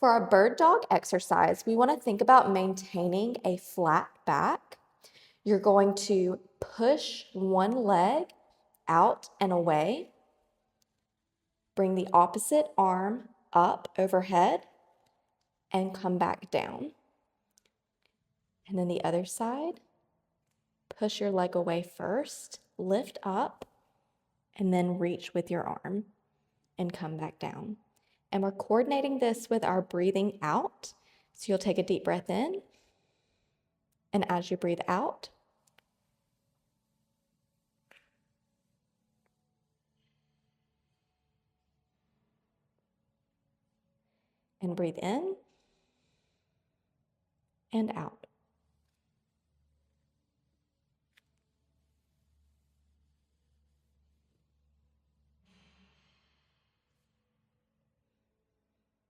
For our bird dog exercise, we want to think about maintaining a flat back. You're going to push one leg out and away. Bring the opposite arm up overhead and come back down. And then the other side, push your leg away first, lift up, and then reach with your arm and come back down. And we're coordinating this with our breathing out. So you'll take a deep breath in, and as you breathe out, and breathe in and out.